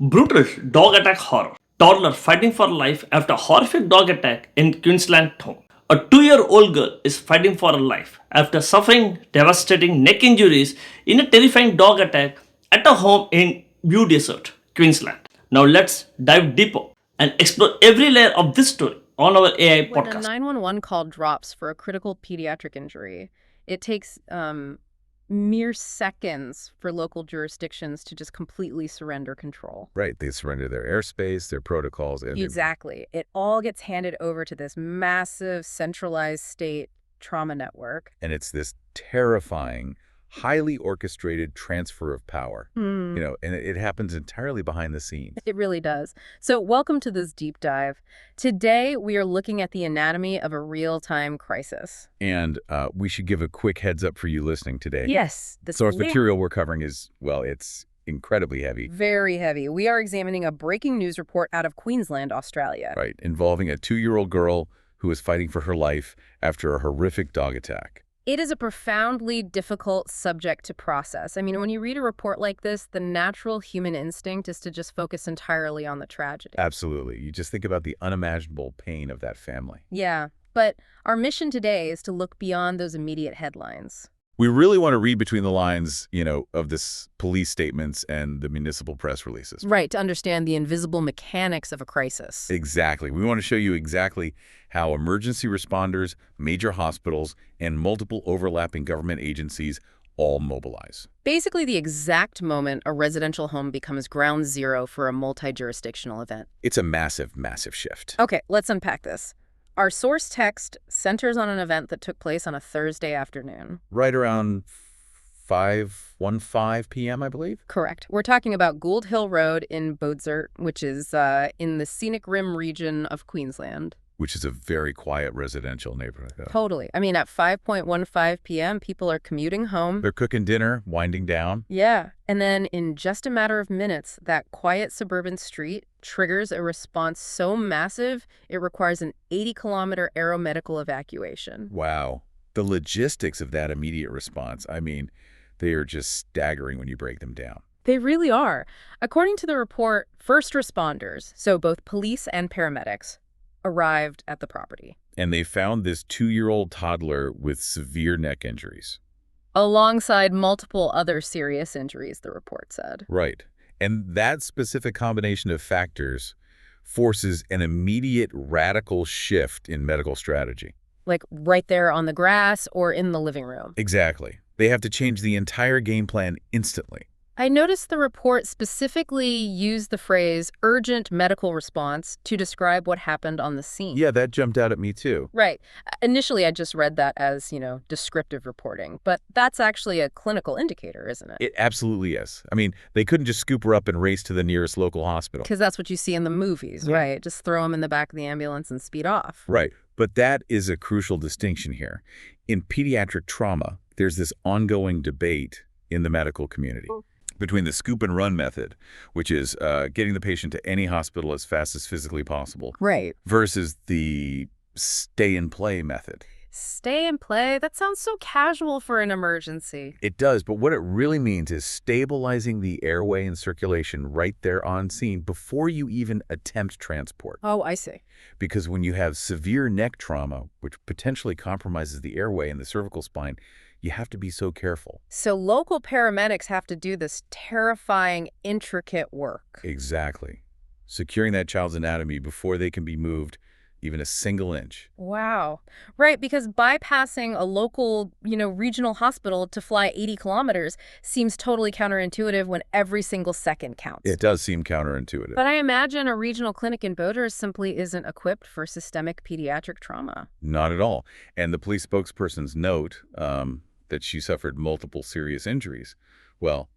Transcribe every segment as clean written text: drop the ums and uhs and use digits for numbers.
Brutal dog attack horror. Toddler fighting for life after horrific dog attack in Queensland home. A 2-year-old girl is fighting for her life after suffering devastating neck injuries in a terrifying dog attack at a home in Beaudesert, Queensland. Now let's dive deeper and explore every layer of this story on our AI When a podcast. 911 call drops for a critical pediatric injury, it takes mere seconds for local jurisdictions to just completely surrender control. Right. They surrender their airspace, their protocols. And Exactly. It all gets handed over to this massive centralized state trauma network. and it's this terrifying, highly orchestrated transfer of power. And it happens entirely behind the scenes. It really does. So welcome to this deep dive. Today, we are looking at the anatomy of a real-time crisis. And we should give a quick heads up for you listening today. Yes. The Source material we're covering is, well, it's incredibly heavy. Very heavy. We are examining a breaking news report out of Queensland, Australia. Right. Involving a 2-year-old girl who is fighting for her life after a horrific dog attack. It is a profoundly difficult subject to process. I mean, when you read a report like this, the natural human instinct is to just focus entirely on the tragedy. Absolutely. You just think about the unimaginable pain of that family. Yeah, but our mission today is to look beyond those immediate headlines. We really want to read between the lines, of this police statements and the municipal press releases. Right, to understand the invisible mechanics of a crisis. Exactly. We want to show you exactly how emergency responders, major hospitals, and multiple overlapping government agencies all mobilize. Basically, the exact moment a residential home becomes ground zero for a multi-jurisdictional event. It's a massive, massive shift. Okay, let's unpack this. Our source text centers on an event that took place on a Thursday afternoon. Right around 5:15 p.m., I believe? Correct. We're talking about Gould Hill Road in Beaudesert, which is in the Scenic Rim region of Queensland. Which is a very quiet residential neighborhood. Totally. I mean, at 5:15 p.m., people are commuting home. They're cooking dinner, winding down. Yeah. And then in just a matter of minutes, that quiet suburban street triggers a response so massive, it requires an 80-kilometer aeromedical evacuation. Wow. The logistics of that immediate response, I mean, they are just staggering when you break them down. They really are. According to the report, first responders, so both police and paramedics, arrived at the property. And they found this 2-year-old toddler with severe neck injuries. Alongside multiple other serious injuries, the report said. Right. And that specific combination of factors forces an immediate radical shift in medical strategy. Like right there on the grass or in the living room. Exactly. They have to change the entire game plan instantly. I noticed the report specifically used the phrase urgent medical response to describe what happened on the scene. Yeah, that jumped out at me too. Right. Initially, I just read that as, descriptive reporting, but that's actually a clinical indicator, isn't it? It absolutely is. I mean, they couldn't just scoop her up and race to the nearest local hospital. Because that's what you see in the movies, right? Just throw them in the back of the ambulance and speed off. Right. But that is a crucial distinction here. In pediatric trauma, there's this ongoing debate in the medical community between the scoop and run method, which is getting the patient to any hospital as fast as physically possible, Right. versus the stay and play method. Stay and play? That sounds so casual for an emergency. It does, but what it really means is stabilizing the airway and circulation right there on scene before you even attempt transport. Oh, I see. Because when you have severe neck trauma, which potentially compromises the airway and the cervical spine, you have to be so careful. So local paramedics have to do this terrifying, intricate work. Exactly. Securing that child's anatomy before they can be moved even a single inch. Wow. Right, because bypassing a local, regional hospital to fly 80 kilometers seems totally counterintuitive when every single second counts. It does seem counterintuitive. But I imagine a regional clinic in Beaudesert simply isn't equipped for systemic pediatric trauma. Not at all. And the police spokesperson's note that she suffered multiple serious injuries, well,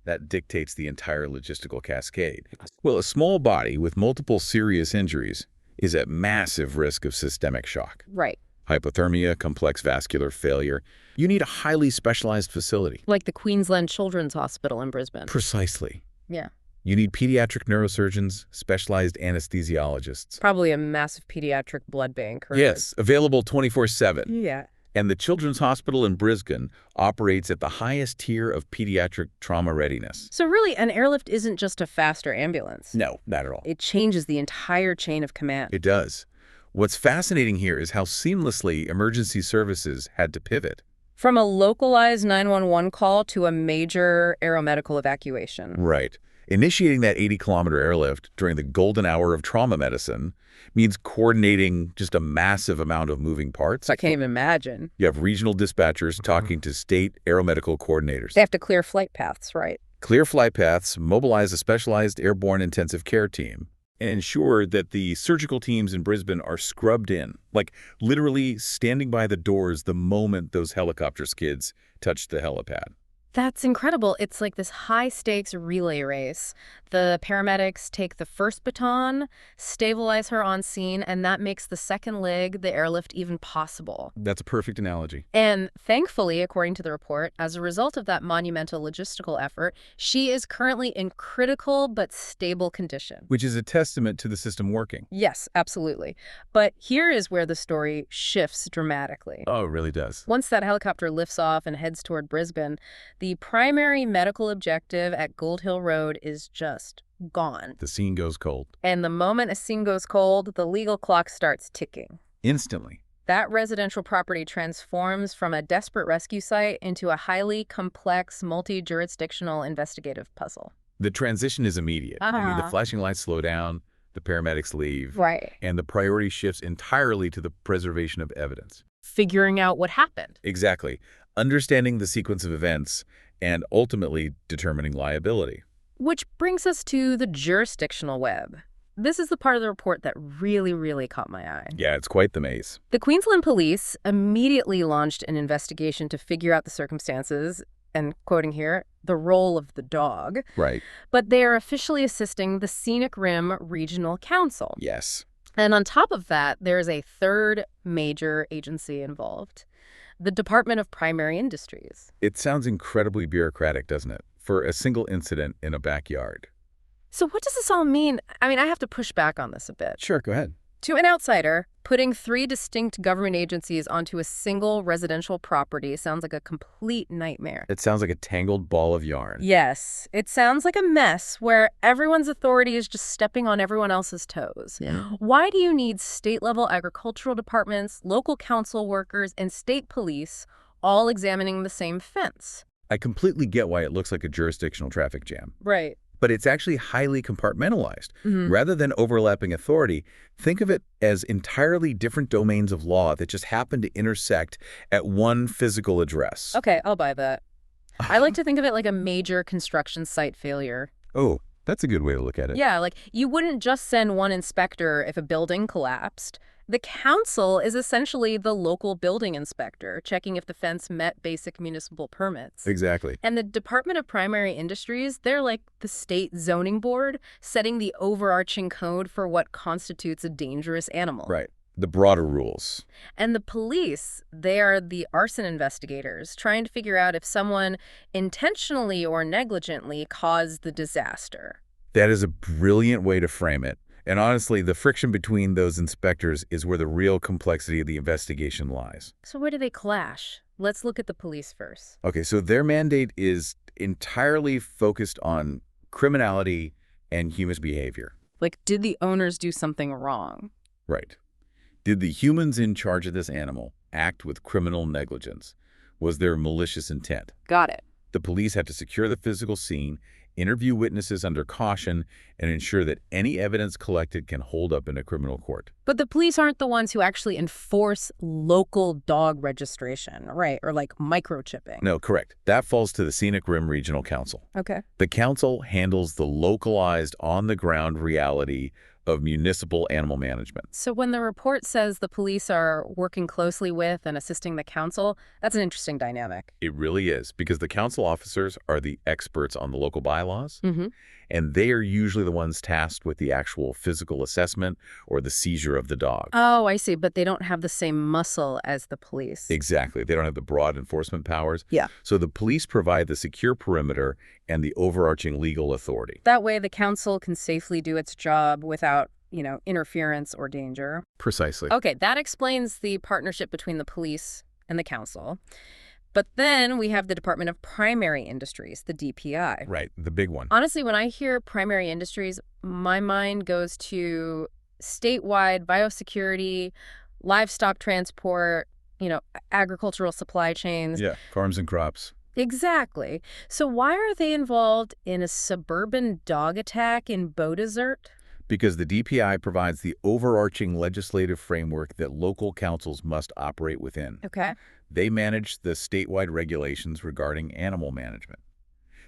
that dictates the entire logistical cascade. Well, a small body with multiple serious injuries is at massive risk of systemic shock. Right. Hypothermia, complex vascular failure. You need a highly specialized facility. Like the Queensland Children's Hospital in Brisbane. Precisely. Yeah. You need pediatric neurosurgeons, specialized anesthesiologists. Probably a massive pediatric blood bank. Yes, available 24/7. Yeah. And the Children's Hospital in Brisbane operates at the highest tier of pediatric trauma readiness. So really, an airlift isn't just a faster ambulance. No, not at all. It changes the entire chain of command. It does. What's fascinating here is how seamlessly emergency services had to pivot. From a localized 911 call to a major aeromedical evacuation. Right. Initiating that 80-kilometer airlift during the golden hour of trauma medicine means coordinating just a massive amount of moving parts. I can't even imagine. You have regional dispatchers talking to state aeromedical coordinators. They have to clear flight paths, right? Clear flight paths, mobilize a specialized airborne intensive care team, and ensure that the surgical teams in Brisbane are scrubbed in, like literally standing by the doors the moment those helicopter skids touch the helipad. That's incredible. It's like this high-stakes relay race. The paramedics take the first baton, stabilize her on scene, and that makes the second leg, the airlift, even possible. That's a perfect analogy. And thankfully, according to the report, as a result of that monumental logistical effort, she is currently in critical but stable condition. Which is a testament to the system working. Yes, absolutely. But here is where the story shifts dramatically. Oh, it really does. Once that helicopter lifts off and heads toward Brisbane, the primary medical objective at Gold Hill Road is just gone. The scene goes cold. And the moment a scene goes cold, the legal clock starts ticking. Instantly. That residential property transforms from a desperate rescue site into a highly complex, multi-jurisdictional investigative puzzle. The transition is immediate. I mean, the flashing lights slow down, the paramedics leave, Right. and the priority shifts entirely to the preservation of evidence. Figuring out what happened. Exactly. Understanding the sequence of events and ultimately determining liability. Which brings us to the jurisdictional web. This is the part of the report that really caught my eye. Yeah, it's quite the maze. The Queensland police immediately launched an investigation to figure out the circumstances, and quoting here, the role of the dog. Right. But they are officially assisting the Scenic Rim Regional Council. Yes. And on top of that, there's a third major agency involved, the Department of Primary Industries. It sounds incredibly bureaucratic, doesn't it? For a single incident in a backyard. So what does this all mean? I mean, I have to push back on this a bit. Sure, go ahead. To an outsider, putting 3 distinct government agencies onto a single residential property sounds like a complete nightmare. It sounds like a tangled ball of yarn. Yes, it sounds like a mess where everyone's authority is just stepping on everyone else's toes. Yeah. Why do you need state-level agricultural departments, local council workers, and state police all examining the same fence? I completely get why it looks like a jurisdictional traffic jam. Right. But it's actually highly compartmentalized. Mm-hmm. Rather than overlapping authority, think of it as entirely different domains of law that just happen to intersect at one physical address. Okay, I'll buy that. I like to think of it like a major construction site failure. Oh, that's a good way to look at it. Yeah, like you wouldn't just send one inspector if a building collapsed. The council is essentially the local building inspector, checking if the fence met basic municipal permits. Exactly. And the Department of Primary Industries, they're like the state zoning board, setting the overarching code for what constitutes a dangerous animal. Right. The broader rules. And the police, they are the arson investigators, trying to figure out if someone intentionally or negligently caused the disaster. That is a brilliant way to frame it. And honestly, the friction between those inspectors is where the real complexity of the investigation lies. So where do they clash? Let's look at the police first. Okay, so their mandate is entirely focused on criminality and human behavior. Like, did the owners do something wrong? Right. Did the humans in charge of this animal act with criminal negligence? Was there malicious intent? Got it. The police had to secure the physical scene, interview witnesses under caution, and ensure that any evidence collected can hold up in a criminal court. But the police aren't the ones who actually enforce local dog registration, right? Or like microchipping. No, correct. That falls to the Scenic Rim Regional Council. Okay. The council handles the localized, on-the-ground reality of municipal animal management. So when the report says the police are working closely with and assisting the council, that's an interesting dynamic. It really is, because the council officers are the experts on the local bylaws, Mm-hmm. and they are usually the ones tasked with the actual physical assessment or the seizure of the dog. Oh, I see. But they don't have the same muscle as the police. Exactly. They don't have the broad enforcement powers. Yeah. So the police provide the secure perimeter and the overarching legal authority. That way the council can safely do its job without, interference or danger. Precisely. Okay, that explains the partnership between the police and the council. But then we have the Department of Primary Industries, the DPI. Right, the big one. Honestly, when I hear primary industries, my mind goes to statewide biosecurity, livestock transport, agricultural supply chains. Yeah, farms and crops. Exactly. So why are they involved in a suburban dog attack in Beaudesert? Because the DPI provides the overarching legislative framework that local councils must operate within. Okay. They manage the statewide regulations regarding animal management.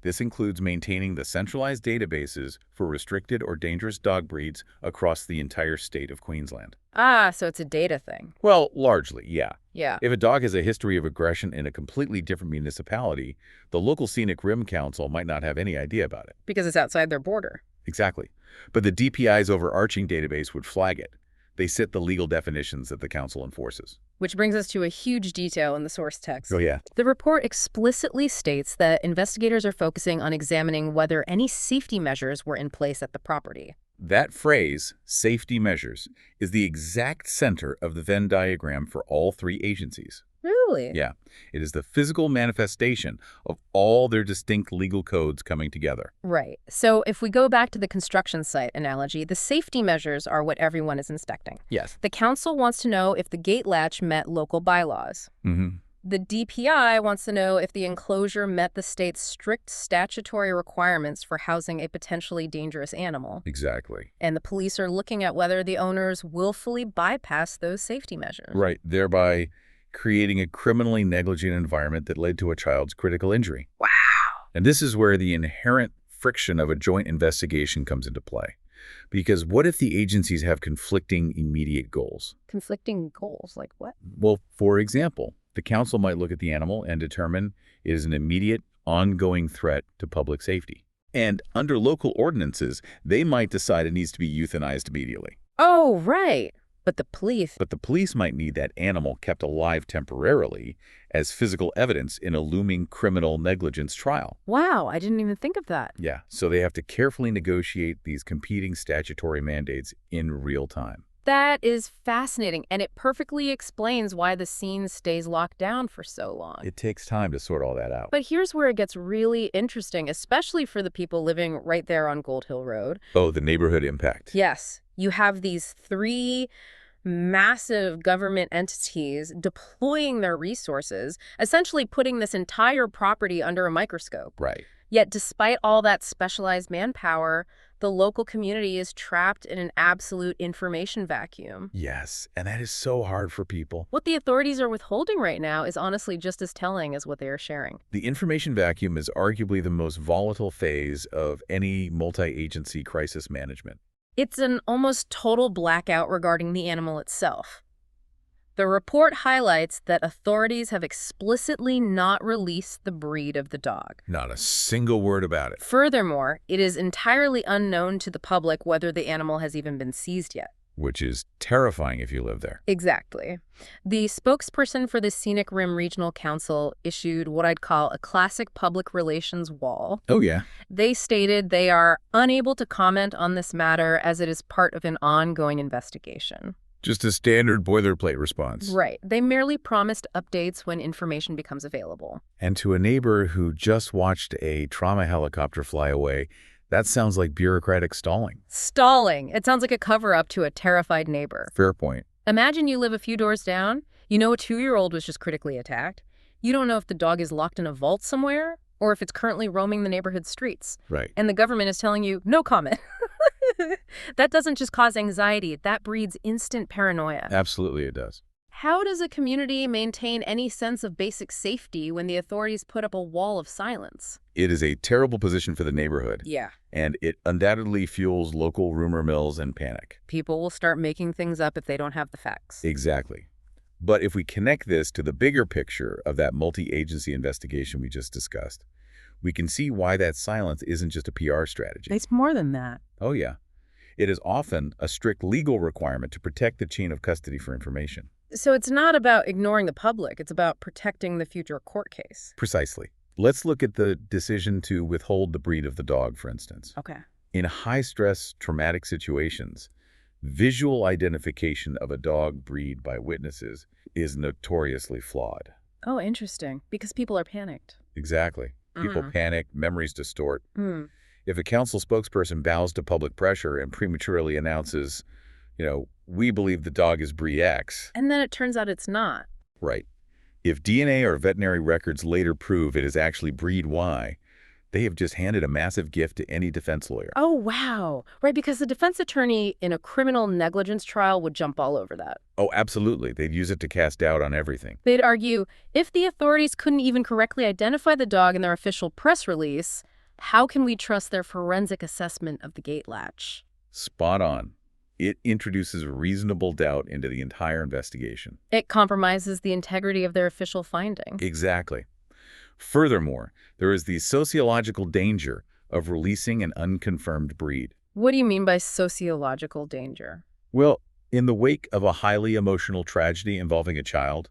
This includes maintaining the centralized databases for restricted or dangerous dog breeds across the entire state of Queensland. So it's a data thing. Well, largely, yeah. Yeah. If a dog has a history of aggression in a completely different municipality, the local Scenic Rim Council might not have any idea about it. Because it's outside their border. Exactly. But the DPI's overarching database would flag it. They set the legal definitions that the council enforces. Which brings us to a huge detail in the source text. Oh, yeah. The report explicitly states that investigators are focusing on examining whether any safety measures were in place at the property. That phrase, safety measures, is the exact center of the Venn diagram for all three agencies. Really? Yeah. It is the physical manifestation of all their distinct legal codes coming together. Right. So if we go back to the construction site analogy, the safety measures are what everyone is inspecting. Yes. The council wants to know if the gate latch met local bylaws. Mm-hmm. The DPI wants to know if the enclosure met the state's strict statutory requirements for housing a potentially dangerous animal. Exactly. And the police are looking at whether the owners willfully bypass those safety measures. Right. Thereby creating a criminally negligent environment that led to a child's critical injury. Wow. And this is where the inherent friction of a joint investigation comes into play. Because what if the agencies have conflicting immediate goals? Conflicting goals? Like what? Well, for example, the council might look at the animal and determine it is an immediate, ongoing threat to public safety. And under local ordinances, they might decide it needs to be euthanized immediately. Oh, right. But the police might need that animal kept alive temporarily as physical evidence in a looming criminal negligence trial. Wow, I didn't even think of that. Yeah, so they have to carefully negotiate these competing statutory mandates in real time. That is fascinating, and it perfectly explains why the scene stays locked down for so long. It takes time to sort all that out. But here's where it gets really interesting, especially for the people living right there on Gold Hill Road. Oh, the neighborhood impact. Yes, you have these three massive government entities deploying their resources, essentially putting this entire property under a microscope. Right. Yet despite all that specialized manpower, the local community is trapped in an absolute information vacuum. Yes, and that is so hard for people. What the authorities are withholding right now is honestly just as telling as what they are sharing. The information vacuum is arguably the most volatile phase of any multi-agency crisis management. It's an almost total blackout regarding the animal itself. The report highlights that authorities have explicitly not released the breed of the dog. Not a single word about it. Furthermore, it is entirely unknown to the public whether the animal has even been seized yet. Which is terrifying if you live there. Exactly. The spokesperson for the Scenic Rim Regional Council issued what I'd call a classic public relations wall. Oh, yeah. They stated they are unable to comment on this matter as it is part of an ongoing investigation. Just a standard boilerplate response. Right. They merely promised updates when information becomes available. And to a neighbor who just watched a trauma helicopter fly away, that sounds like bureaucratic stalling. Stalling. It sounds like a cover-up to a terrified neighbor. Fair point. Imagine you live a few doors down. You know a 2-year-old was just critically attacked. You don't know if the dog is locked in a vault somewhere or if it's currently roaming the neighborhood streets. Right. And the government is telling you, no comment. That doesn't just cause anxiety. That breeds instant paranoia. Absolutely it does. How does a community maintain any sense of basic safety when the authorities put up a wall of silence? It is a terrible position for the neighborhood. Yeah. And it undoubtedly fuels local rumor mills and panic. People will start making things up if they don't have the facts. Exactly. But if we connect this to the bigger picture of that multi-agency investigation we just discussed, we can see why that silence isn't just a PR strategy. It's more than that. Oh, yeah. It is often a strict legal requirement to protect the chain of custody for information. So it's not about ignoring the public. It's about protecting the future court case. Precisely. Let's look at the decision to withhold the breed of the dog, for instance. Okay. In high-stress, traumatic situations, visual identification of a dog breed by witnesses is notoriously flawed. Oh, interesting. Because people are panicked. Exactly. People panic, memories distort. Hmm. If a council spokesperson bows to public pressure and prematurely announces, we believe the dog is breed X. And then it turns out it's not. Right. If DNA or veterinary records later prove it is actually breed Y, they have just handed a massive gift to any defense lawyer. Oh, wow. Right, because the defense attorney in a criminal negligence trial would jump all over that. Oh, absolutely. They'd use it to cast doubt on everything. They'd argue, if the authorities couldn't even correctly identify the dog in their official press release, how can we trust their forensic assessment of the gate latch? Spot on. It introduces reasonable doubt into the entire investigation. It compromises the integrity of their official finding. Exactly. Furthermore, there is the sociological danger of releasing an unconfirmed breed. What do you mean by sociological danger? Well, in the wake of a highly emotional tragedy involving a child,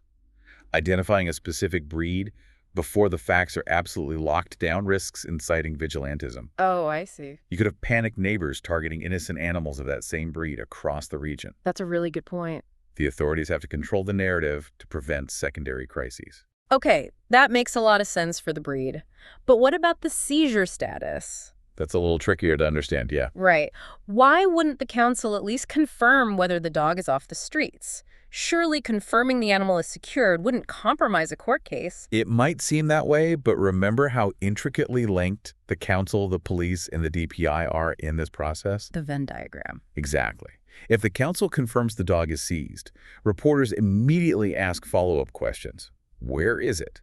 identifying a specific breed before the facts are absolutely locked down risks inciting vigilantism. Oh, I see. You could have panicked neighbors targeting innocent animals of that same breed across the region. That's a really good point. The authorities have to control the narrative to prevent secondary crises. Okay, that makes a lot of sense for the breed. But what about the seizure status? That's a little trickier to understand, yeah. Right. Why wouldn't the council at least confirm whether the dog is off the streets? Surely confirming the animal is secured wouldn't compromise a court case. It might seem that way, but remember how intricately linked the council, the police, and the DPI are in this process? The Venn diagram. Exactly. If the council confirms the dog is seized, reporters immediately ask follow-up questions. Where is it?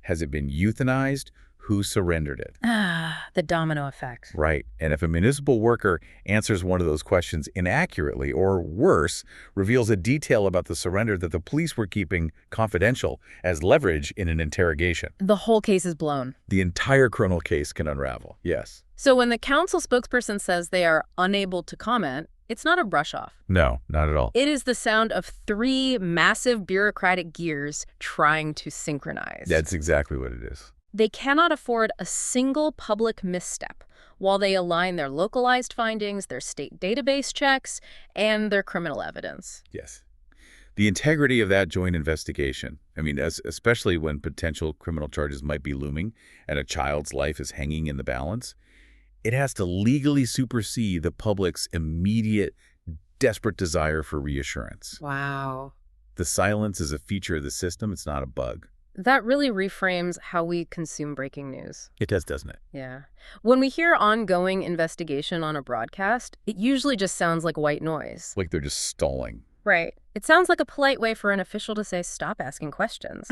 Has it been euthanized? Who surrendered it? Ah, the domino effect. Right. And if a municipal worker answers one of those questions inaccurately, or worse, reveals a detail about the surrender that the police were keeping confidential as leverage in an interrogation, The whole case is blown. the entire criminal case can unravel. Yes. So when the council spokesperson says they are unable to comment, it's not a brush off. No, not at all. It is the sound of three massive bureaucratic gears trying to synchronize. That's exactly what it is. They cannot afford a single public misstep while they align their localized findings, their state database checks, and their criminal evidence. Yes. The integrity of that joint investigation, especially when potential criminal charges might be looming and a child's life is hanging in the balance, it has to legally supersede the public's immediate, desperate desire for reassurance. Wow. The silence is a feature of the system. It's not a bug. That really reframes how we consume breaking news. It does, doesn't it? Yeah. When we hear ongoing investigation on a broadcast, it usually just sounds like white noise. Like they're just stalling. Right. It sounds like a polite way for an official to say, stop asking questions.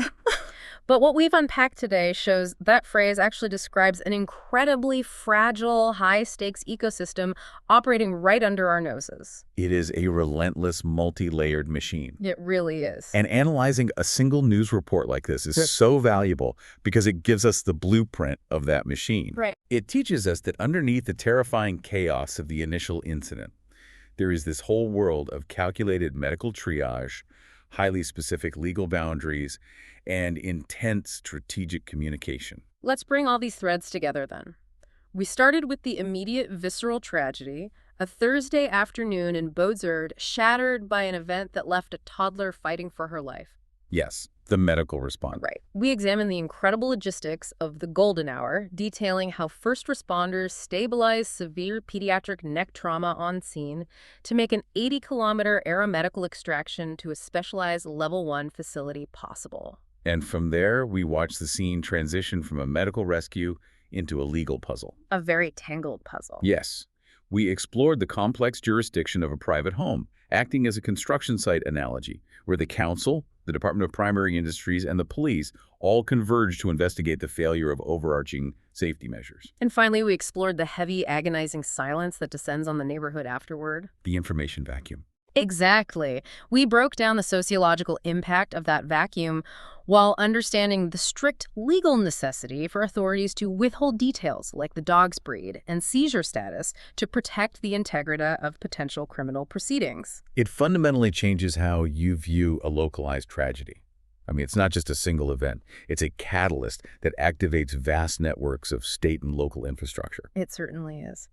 But what we've unpacked today shows that phrase actually describes an incredibly fragile, high-stakes ecosystem operating right under our noses. It is a relentless, multi-layered machine. It really is. And analyzing a single news report like this is so valuable because it gives us the blueprint of that machine. Right. It teaches us that underneath the terrifying chaos of the initial incident, there is this whole world of calculated medical triage, highly specific legal boundaries, and intense strategic communication. Let's bring all these threads together then. We started with the immediate visceral tragedy, a Thursday afternoon in Beaudesert shattered by an event that left a toddler fighting for her life. Yes, the medical response. Right. We examined the incredible logistics of the golden hour, detailing how first responders stabilized severe pediatric neck trauma on scene to make an 80-kilometer aeromedical extraction to a specialized level 1 facility possible. And from there, we watched the scene transition from a medical rescue into a legal puzzle. A very tangled puzzle. Yes. We explored the complex jurisdiction of a private home, acting as a construction site analogy, where the council, the Department of Primary Industries, and the police all converged to investigate the failure of overarching safety measures. And finally, we explored the heavy, agonizing silence that descends on the neighborhood afterward. The information vacuum. Exactly. We broke down the sociological impact of that vacuum while understanding the strict legal necessity for authorities to withhold details like the dog's breed and seizure status to protect the integrity of potential criminal proceedings. It fundamentally changes how you view a localized tragedy. It's not just a single event. It's a catalyst that activates vast networks of state and local infrastructure. It certainly is.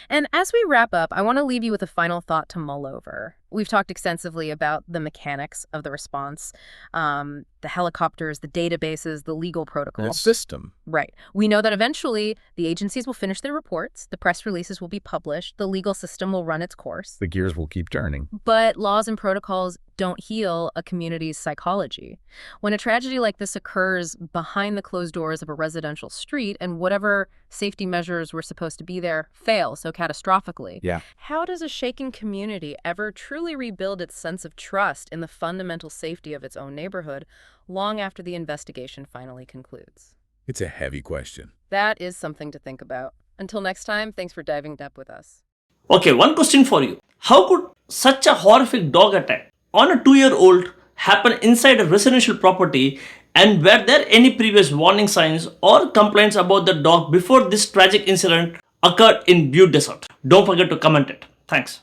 And as we wrap up, I want to leave you with a final thought to mull over. We've talked extensively about the mechanics of the response, the helicopters, the databases, the legal The protocols. system. Right. We know that eventually the agencies will finish their reports, the press releases will be published, the legal system will run its course. The gears will keep turning. But laws and protocols don't heal a community's psychology. When a tragedy like this occurs behind the closed doors of a residential street and whatever safety measures were supposed to be there fail so catastrophically, Yeah. how does a shaken community ever truly rebuild its sense of trust in the fundamental safety of its own neighborhood long after the investigation finally concludes? It's a heavy question. That is something to think about. Until next time, thanks for diving deep with us. Okay, one question for you. How could such a horrific dog attack on a 2-year-old happen inside a residential property, and were there any previous warning signs or complaints about the dog before this tragic incident occurred in Beaudesert? Don't forget to comment it. Thanks.